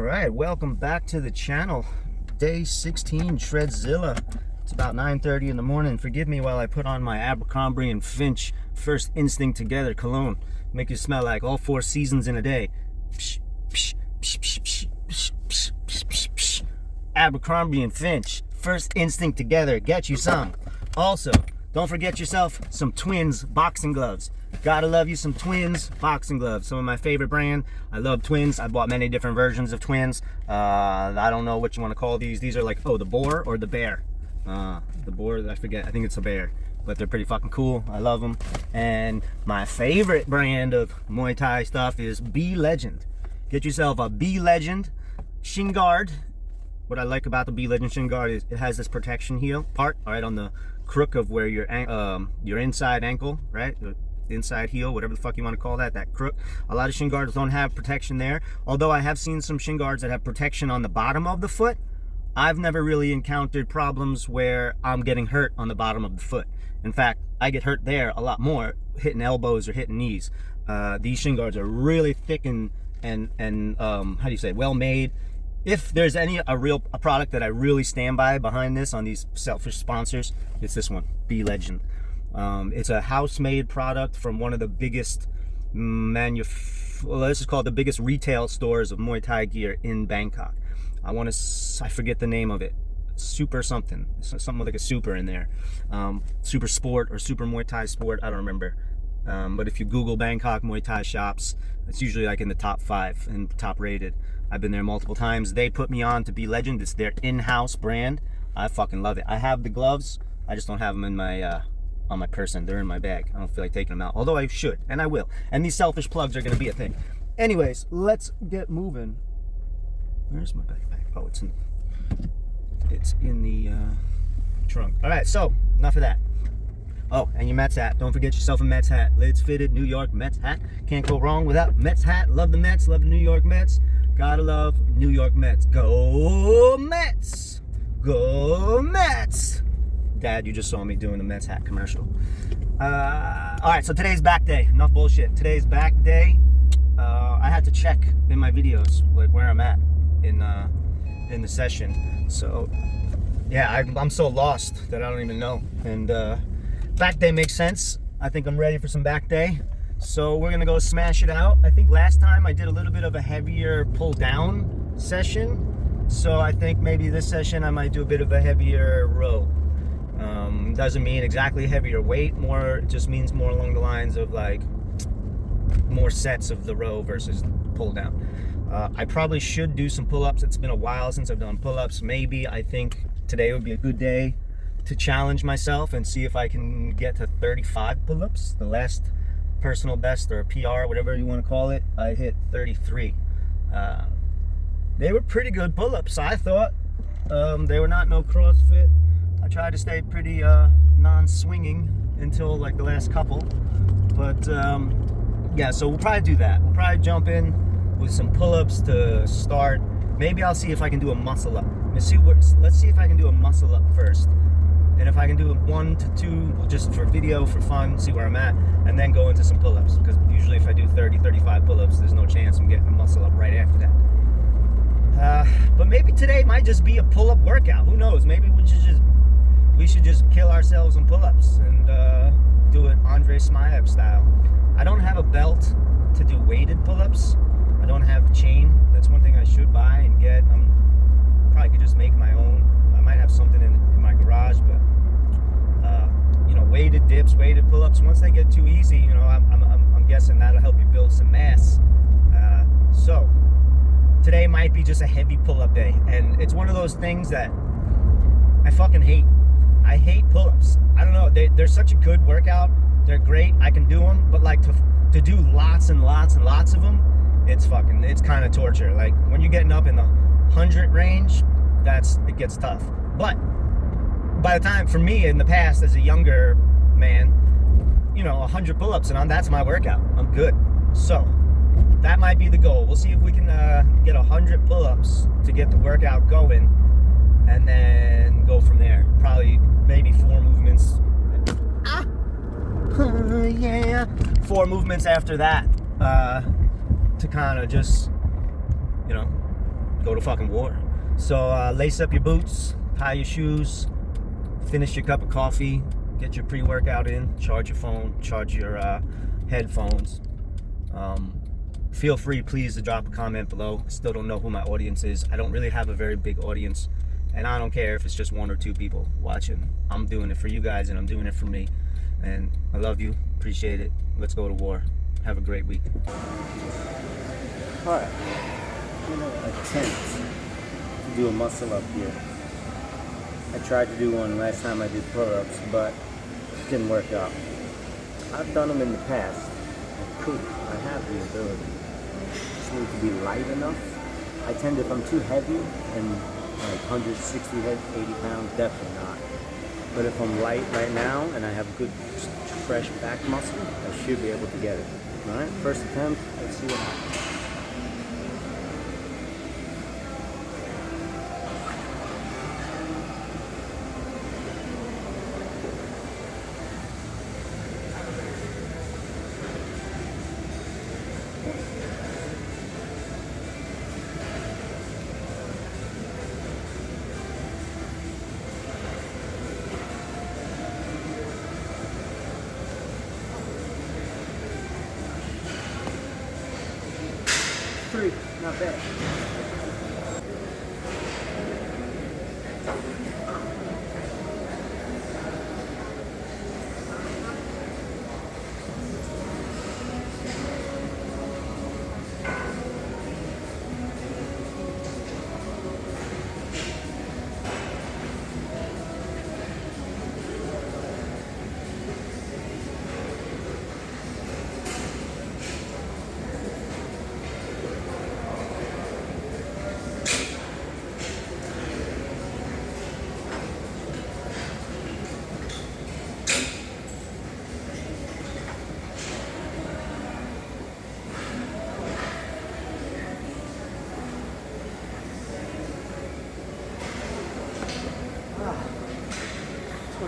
right, welcome back to the channel. Day 16 Shredzilla. It's about 9:30 in the morning. Forgive me while I put on my Abercrombie and Finch First Instinct Together cologne. Make you smell like all 4 seasons in a day. Psh, psh, psh, psh, psh, psh, psh, psh, psh, psh. Abercrombie and Finch First Instinct Together. Get you some. Also, don't forget yourself some Twins boxing gloves. Gotta love you some Twins boxing gloves. Some of my favorite brand. I love Twins. I bought many different versions of Twins. I don't know what you want to call these. These are like, the boar or the bear. The boar, I forget. I think it's a bear. But they're pretty fucking cool. I love them. And my favorite brand of Muay Thai stuff is B Legend. Get yourself a B Legend shin guard. What I like about the B Legend shin guard is it has this protection heel part, all right, on the crook of where your inside ankle, right? Inside heel, whatever the fuck you want to call that crook. A lot of shin guards don't have protection there. Although I have seen some shin guards that have protection on the bottom of the foot. I've never really encountered problems where I'm getting hurt on the bottom of the foot. In fact, I get hurt there a lot more hitting elbows or hitting knees. These shin guards are really thick and how do you say, well made. If there's a product that I really stand by behind this on these selfish sponsors, it's this one, B Legend. It's a house-made product from one of the biggest this is called the biggest retail stores of Muay Thai gear in Bangkok. I forget the name of it. Super something. Something like a super in there. Super Sport or Super Muay Thai Sport. I don't remember. But if you Google Bangkok Muay Thai shops, it's usually like in the top 5 and top rated. I've been there multiple times. They put me on to B Legend. It's their in-house brand. I fucking love it. I have the gloves. I just don't have them in my on my person. They're in my bag. I don't feel like taking them out. Although I should, and I will. And these selfish plugs are going to be a thing. Anyways, let's get moving. Where's my backpack? Oh, it's in the trunk. All right, so enough of that. Oh, and your Mets hat. Don't forget yourself a Mets hat. Lids fitted New York Mets hat. Can't go wrong without Mets hat. Love the Mets. Love the New York Mets. Gotta love New York Mets. Go Mets! Go Mets! Dad, you just saw me doing the Mets hat commercial. All right, so today's back day. Enough bullshit. Today's back day. I had to check in my videos like where I'm at in the session. So yeah, I'm so lost that I don't even know. And back day makes sense. I think I'm ready for some back day. So we're gonna go smash it out. I think last time I did a little bit of a heavier pull down session. So I think maybe this session I might do a bit of a heavier row. Doesn't mean exactly heavier weight, it just means more along the lines of like more sets of the row versus pull down. I probably should do some pull-ups. It's been a while since I've done pull-ups. Maybe I think today would be a good day to challenge myself and see if I can get to 35 pull-ups. The last personal best or PR, whatever you want to call it, I hit 33. They were pretty good pull-ups, I thought. They were not no CrossFit. I tried to stay pretty non-swinging until like the last couple. But yeah, so we'll probably do that. We'll probably jump in with some pull-ups to start. Maybe I'll see if I can do a muscle up. Let's see if I can do a muscle up first. And if I can do 1 to 2 just for video, for fun, see where I'm at, and then go into some pull-ups. Because usually if I do 30, 35 pull-ups, there's no chance I'm getting a muscle up right after that. But maybe today might just be a pull-up workout. Who knows? Maybe we should just kill ourselves on pull-ups and do it Andre Smayev style. I don't have a belt to do weighted pull-ups. I don't have a chain. That's one thing I should buy and get. Probably could just make my own. I might have something in my garage, but weighted dips, weighted pull-ups. Once they get too easy, I'm guessing that'll help you build some mass. So today might be just a heavy pull-up day, and it's one of those things that I fucking hate. I hate pull-ups. I don't know. They're such a good workout. They're great. I can do them, but like to do lots and lots and lots of them, it's kind of torture. Like when you're getting up in the 100 range, it gets tough. But by the time, for me in the past as a younger man, 100 pull-ups and that's my workout. I'm good. So that might be the goal. We'll see if we can get 100 pull-ups to get the workout going, and then go from there. Probably maybe 4 movements. Yeah, 4 movements after that to kind of just go to fucking war. So lace up your boots, tie your shoes, finish your cup of coffee, get your pre-workout in, charge your phone, charge your headphones. Feel free, please, to drop a comment below. I still don't know who my audience is. I don't really have a very big audience, and I don't care if it's just 1 or 2 people watching. I'm doing it for you guys, and I'm doing it for me. And I love you, appreciate it. Let's go to war. Have a great week. Alright, I'm gonna attempt to do a muscle up here. I tried to do one last time I did pull-ups, but it didn't work out. I've done them in the past. I have the ability. Just need to be light enough. I tend to, if I'm too heavy and like 160, 80 pounds, definitely not. But if I'm light right now and I have good fresh back muscle, I should be able to get it. Alright, first attempt, let's see what happens. Not bad.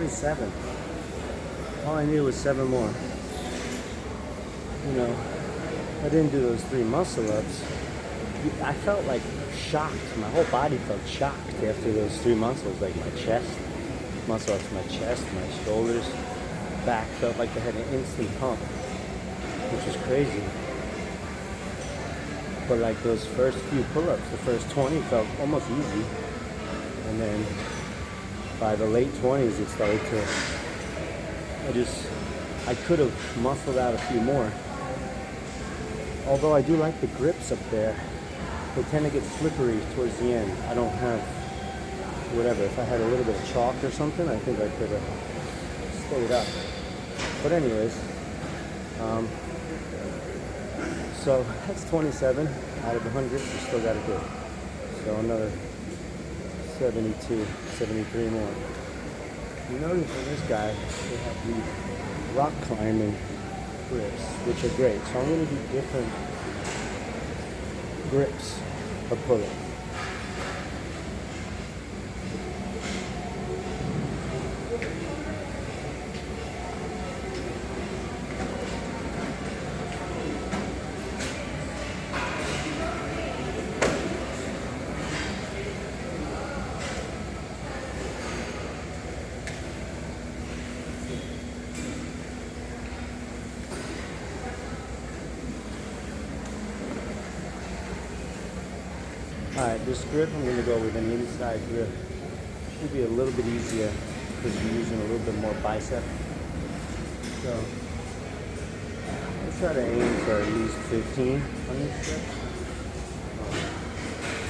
Seven. All I needed was 7 more. You know, I didn't do those 3 muscle ups. I felt like shocked. My whole body felt shocked after those 3 muscles, like my chest, muscle ups, my chest, my shoulders, back felt like they had an instant pump, which is crazy. But like those first few pull-ups, the first 20 felt almost easy, and then by the late 20s, it started to, I could have muscled out a few more. Although I do like the grips up there, they tend to get slippery towards the end. I don't have, whatever, if I had a little bit of chalk or something, I think I could have stayed up. But anyways, so that's 27 out of 100, you still got to do it. So another 72, 73 more. You notice for this guy, they have these rock climbing grips, which are great. So I'm going to do different grips of pull-up. Alright, this grip I'm going to go with an inside grip. Should be a little bit easier because you're using a little bit more bicep. So, let's try to aim for at least 15 on this grip.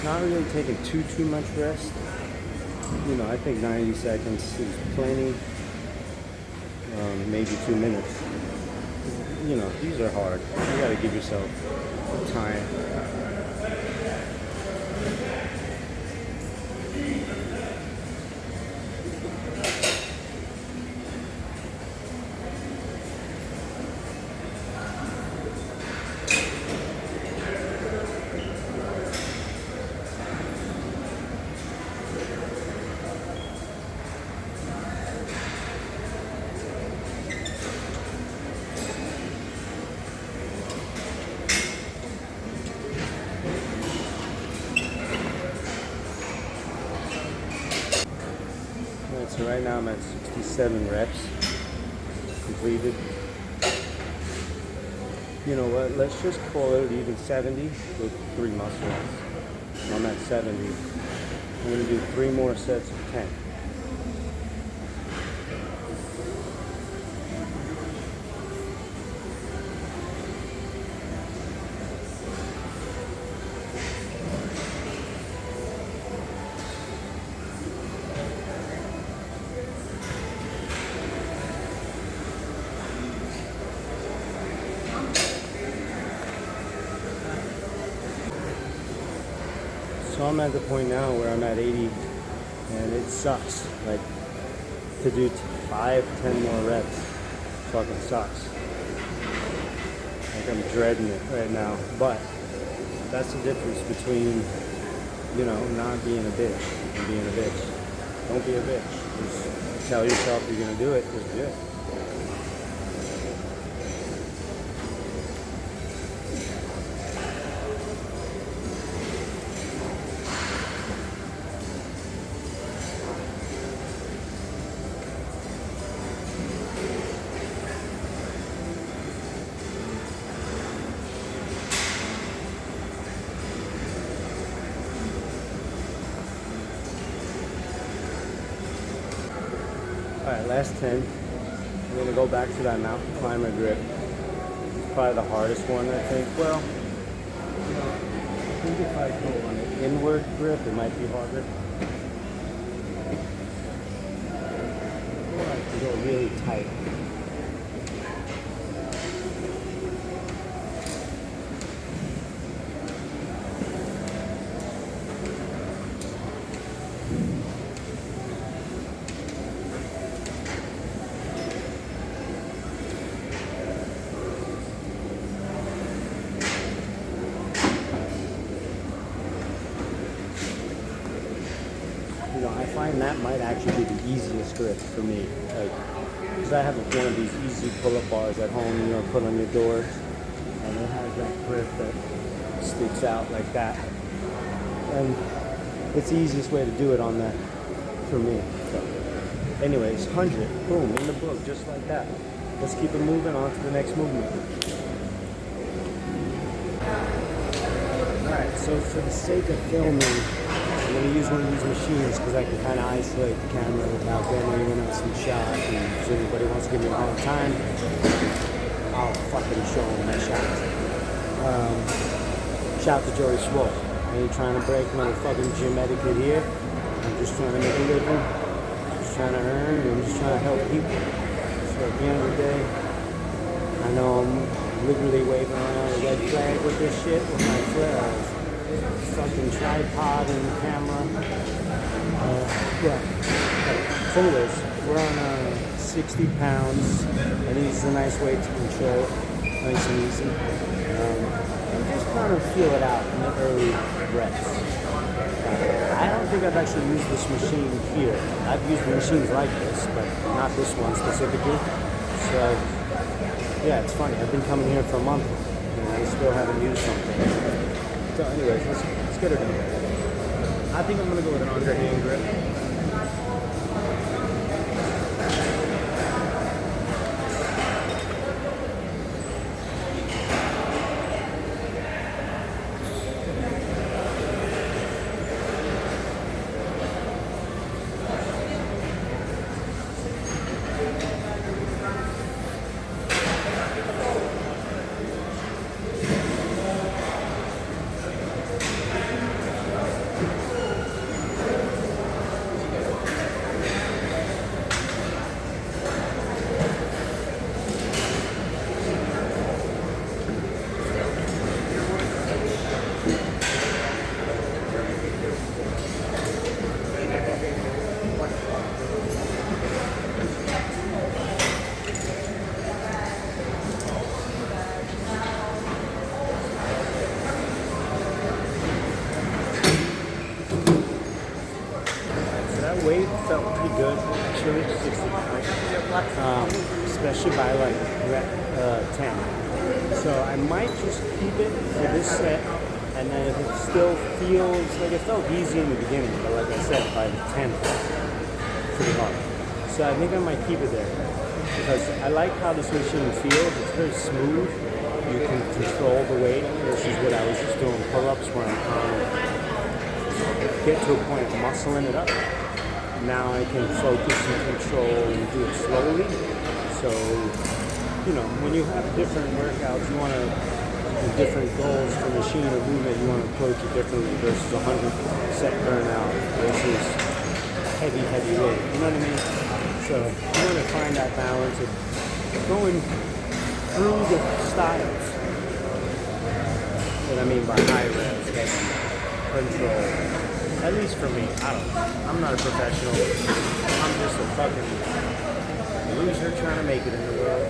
Not really taking too much rest. You know, I think 90 seconds is plenty. Maybe 2 minutes. You know, these are hard. You got to give yourself time. Right now I'm at 67 reps completed. You know what? Let's just call it even 70 with 3 muscle ups. I'm at 70. I'm going to do 3 more sets of 10. So I'm at the point now where I'm at 80 and it sucks. Like to do 5-10 more reps fucking sucks. Like I'm dreading it right now. But that's the difference between, you know, not being a bitch and being a bitch. Don't be a bitch. Just tell yourself you're gonna do it, just do it. Alright, last 10. I'm going to go back to that mountain climber grip. It's probably the hardest one, I think. Well, you know, I think if I go on an inward grip, it might be harder. Or I can go really tight. You know, I find that might actually be the easiest grip for me. Like, because I have one of these easy pull-up bars at home, you know, put on your doors, and it has that grip that sticks out like that. And it's the easiest way to do it on that for me. So, anyways, 100, boom, in the book, just like that. Let's keep it moving on to the next movement. Alright, so for the sake of filming, I'm going to use one of these machines because I can kind of isolate the camera without getting anyone else in shot. And if anybody wants to give me a hard time, I'll fucking show them my shots. Shout to Joey Swole. I ain't trying to break no fucking gym etiquette here. I'm just trying to make a living. Just trying to earn and just trying to help people. So at the end of the day, I know I'm literally waving around a red flag with this shit with my flares. Fucking tripod and camera. So anyways, we're on 60 pounds. I think it's a nice way to control it. Nice and easy. And just kind of feel it out in the early reps. I don't think I've actually used this machine here. I've used machines like this, but not this one specifically. So yeah, it's funny. I've been coming here for a month and I still haven't used something. So anyways, let's get her done. I think I'm going to go with an underhand grip. Weight felt pretty good actually, 60 pounds, especially by like rep 10. So I might just keep it for this set, and then if it still feels like it felt easy in the beginning, but like I said, by the 10th, pretty hard. So I think I might keep it there because I like how this machine feels. It's very smooth. You can control the weight versus what I was just doing pull-ups where I'm trying to get to a point of muscling it up. Now I can focus and control and do it slowly. So, you know, when you have different workouts, you want to, different goals for machine or movement, you want to approach it differently versus 100 set burnout versus heavy weight. You know what I mean? So you want to find that balance of going through the styles. What I mean by high reps, heavy, control. At least for me, I don't know. I'm not a professional. I'm just a fucking loser trying to make it in the world.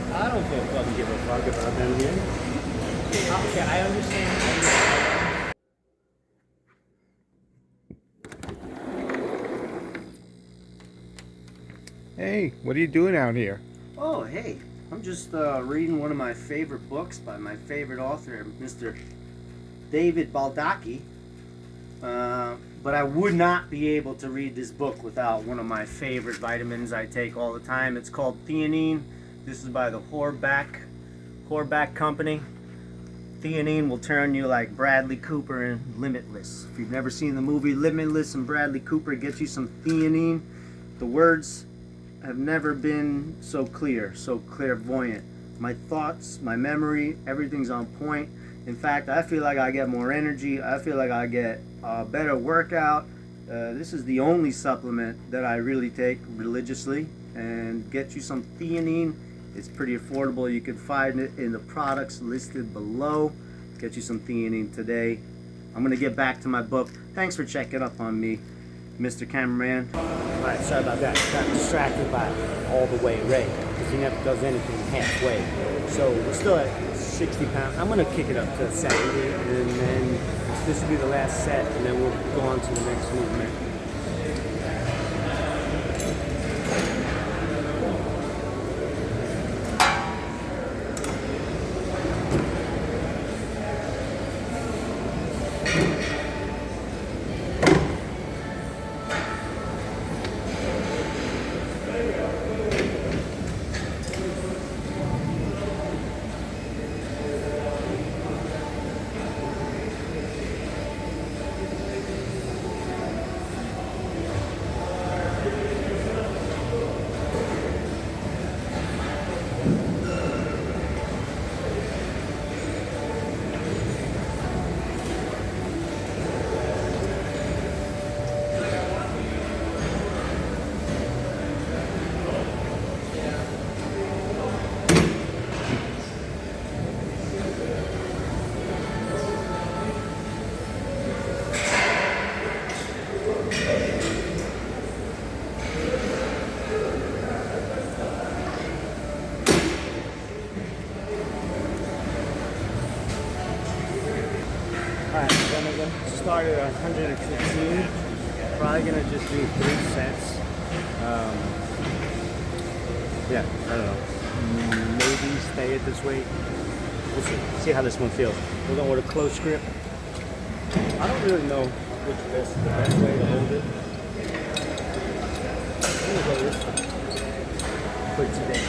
I don't feel fucking give a fuck about them here. Okay, I understand. Hey, what are you doing out here? Oh, hey, I'm just reading one of my favorite books by my favorite author, Mr. David Baldacci. But I would not be able to read this book without one of my favorite vitamins I take all the time. It's called theanine. This is by the Horback Company. Theanine will turn you like Bradley Cooper in Limitless. If you've never seen the movie Limitless and Bradley Cooper gets you some theanine, the words have never been so clear, so clairvoyant. My thoughts, my memory, everything's on point. In fact, I feel like I get more energy. I feel like I get a better workout. This is the only supplement that I really take religiously. And get you some theanine. It's pretty affordable. You can find it in the products listed below. Get you some theanine today. I'm going to get back to my book. Thanks for checking up on me, Mr. Cameraman. Alright, sorry about that. Got distracted by all the way Ray, because he never does anything halfway. So we're still at 60 pounds. I'm going to kick it up to 70, and then this will be the last set, and then we'll go on to the next movement. Alright, then I'm going to start at 115. Probably going to just do 3 sets. Yeah, I don't know. Maybe stay at this weight. We'll see. See how this one feels. We're going with a close grip. I don't really know which is the best way to hold it. I'm going to go this way for today.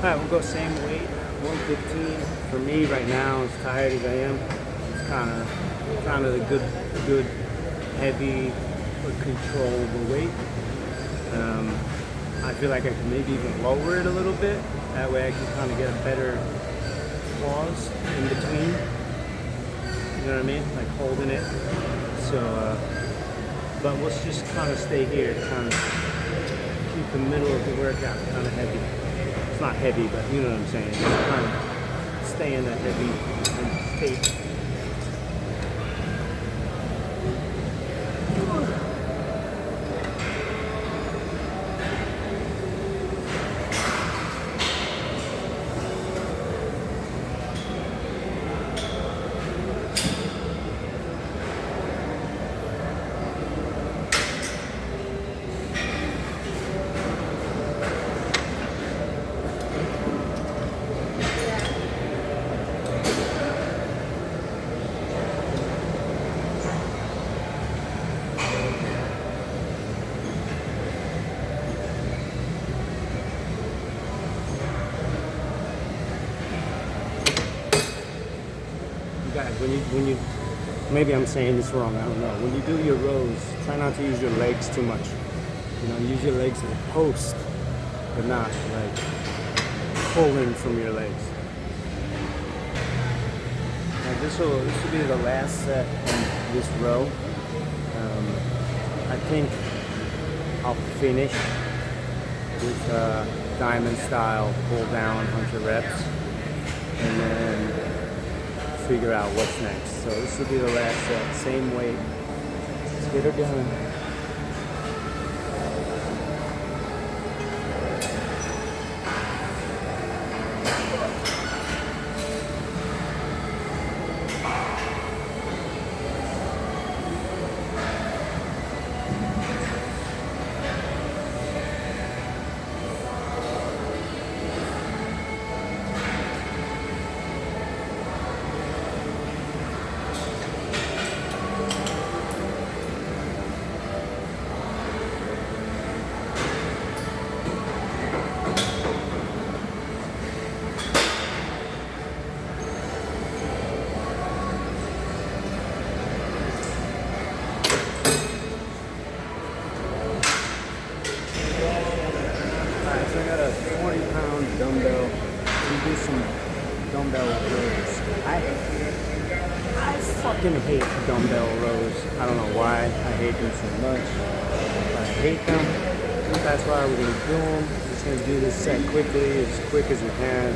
Alright, we'll go same weight, 115. For me right now, as tired as I am, it's kind of the good heavy but controllable weight. I feel like I can maybe even lower it a little bit. That way I can kind of get a better pause in between. You know what I mean? Like holding it. So, but let's just kind of stay here, kind of keep the middle of the workout kind of heavy. It's not heavy, but you know what I'm saying. Just kind of stay in that heavy state. Guys, when you maybe I'm saying this wrong, I don't know. When you do your rows, try not to use your legs too much. You know, use your legs as a post, but not like pulling from your legs. Now this will be the last set in this row. I think I'll finish with diamond style pull down 100 reps, and then figure out what's next. So this will be the last set, same weight. Let's get her done. Dumbbell. We do some dumbbell rows. I fucking hate dumbbell rows. I don't know why I hate them so much. I hate them. That's why we're gonna do them. We're just gonna do this set quickly, as quick as we can.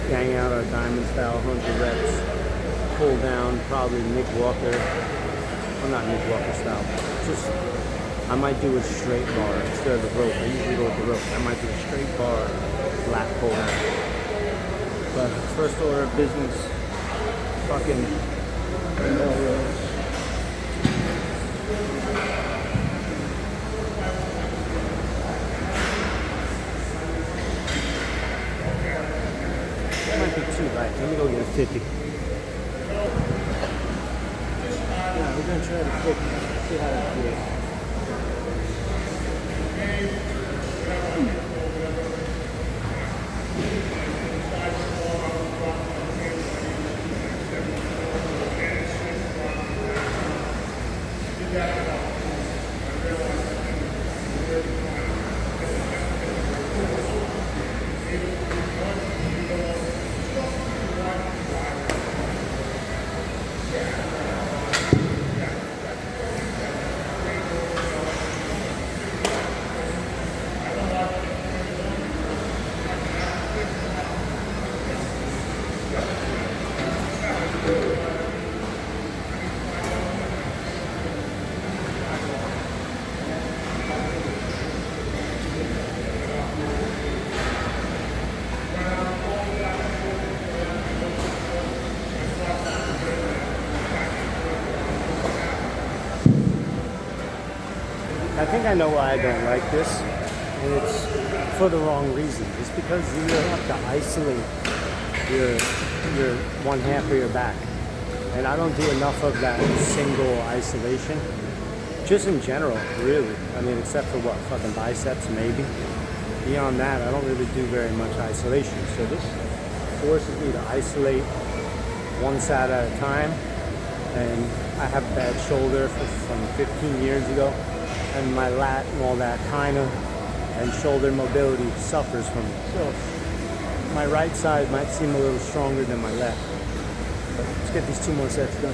Gang out our diamond style 100 reps. Pull down, probably Nick Walker. Well, not Nick Walker style. Just I might do a straight bar instead of the rope. I usually go with the rope. I might do a straight bar, lat pull down. But first order of business, fucking dumbbell rows. That might be too light. Let me go get a 50. Yeah, we're gonna try the 50. See how that feels. I think I know why I don't like this, and it's for the wrong reason. It's because you have to isolate your one half of your back, and I don't do enough of that single isolation. Just in general, really. I mean, except for what, fucking biceps maybe. beyond that, I don't really do very much isolation. So this forces me to isolate one side at a time. And I have a bad shoulder from 15 years ago, and my lat and all that and shoulder mobility suffers from it. So my right side might seem a little stronger than my left. But let's get these 2 more sets done.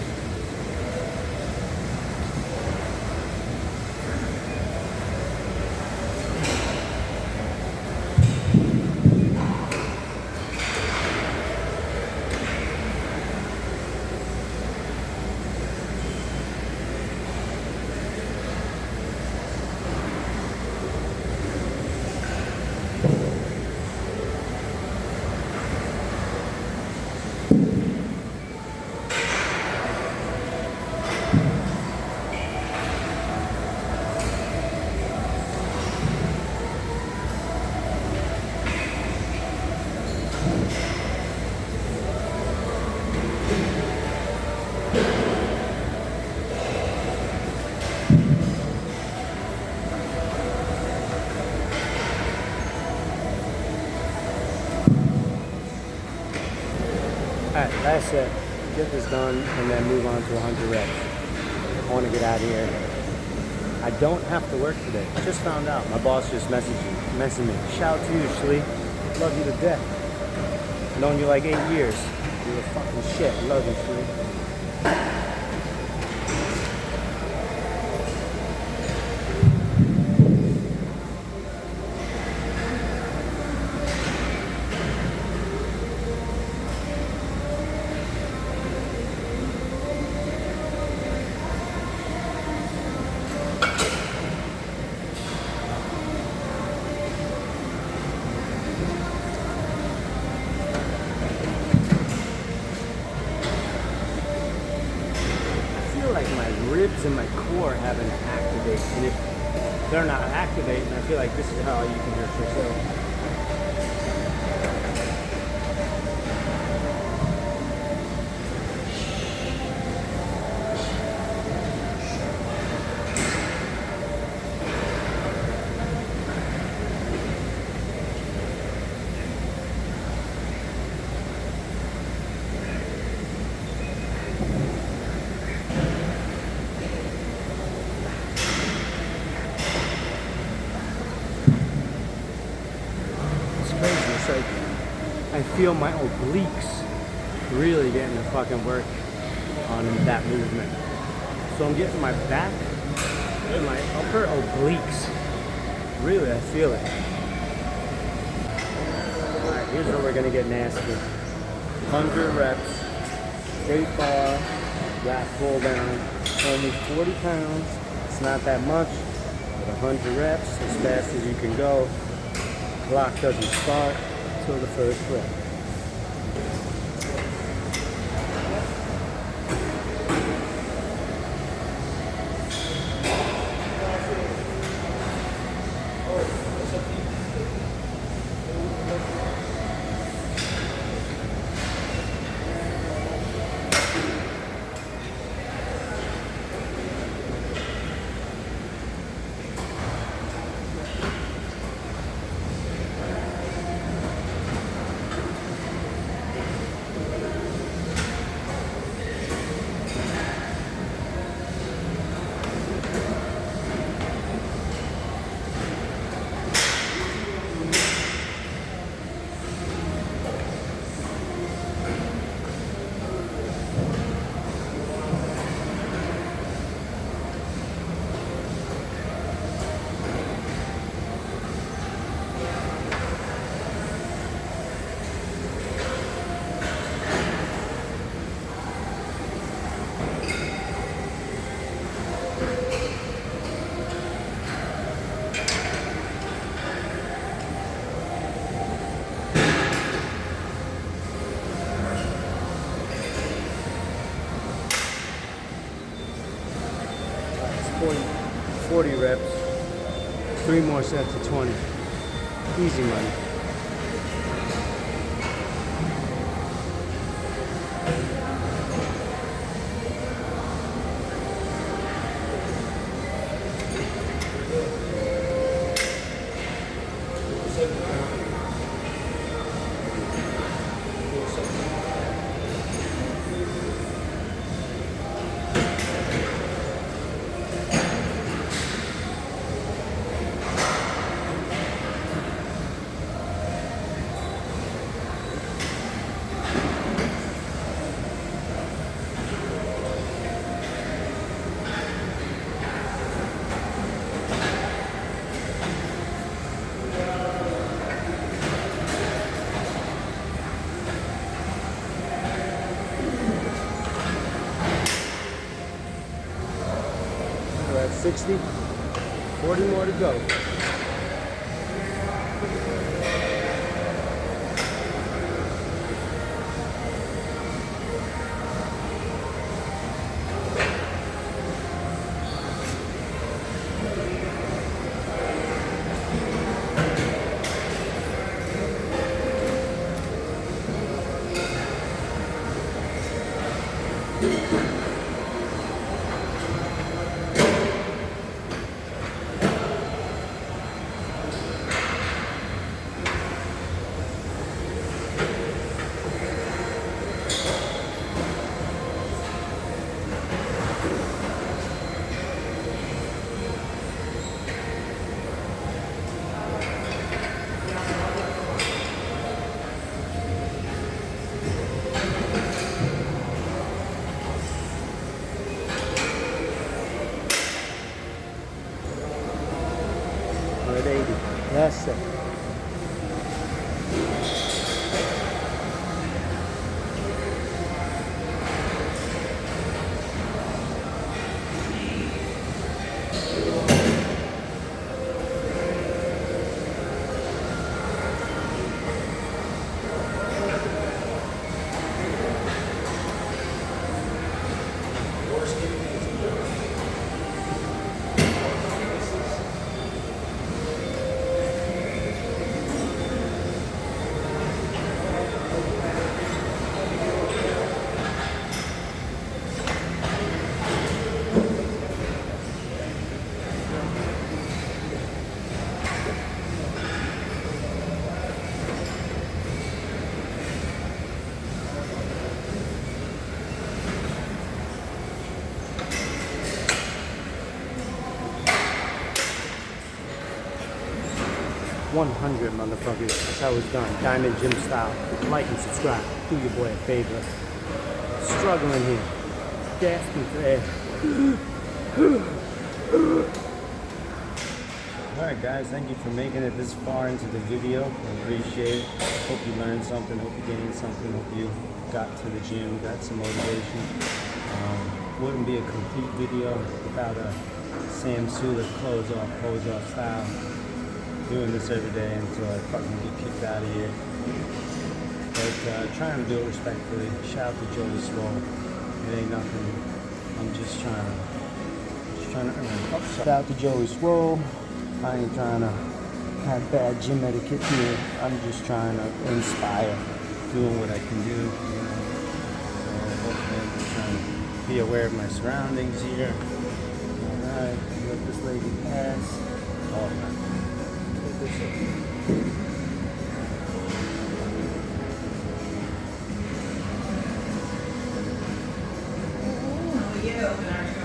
Alright, last set. Get this done and then move on to 100 reps. I want to get out of here. I don't have to work today. I just found out. My boss just messaged me. Shout out to you, Shlee. Love you to death. Known you like 8 years. You're a fucking shit. Love you, Shlee. Like my ribs and my core haven't activated, and if they're not activating, I feel like this is how you can hurt yourself. It's like I feel my obliques really getting the fucking work on that movement. So I'm getting my back and my upper obliques. Really, I feel it. Alright, here's where we're gonna get nasty. 100 reps, straight bar, lat pull down, only 40 pounds. It's not that much, but 100 reps as fast as you can go. Clock doesn't start until the first rep. It's 40 reps, 3 more sets of 20. Easy money. 60. 40 more to go. That's it. $100 motherfuckers. That's how it's done. Diamond Gym style. Like and subscribe. Do your boy a favor. Struggling here. Gasping for air. Alright guys, thank you for making it this far into the video. I appreciate it. Hope you learned something, hope you gained something, hope you got to the gym, got some motivation. Wouldn't be a complete video without a Sam Sulek pose off style. Doing this every day until I fucking get kicked out of here. But trying to do it respectfully. Shout out to Joey Swole. It ain't nothing. I'm just trying to earn. Shout out to Joey Swole. I ain't trying to have bad gym etiquette here. I'm just trying to inspire, doing what I can do. Hopefully I'm just trying to be aware of my surroundings here. Alright, let this lady pass. Oh man. You.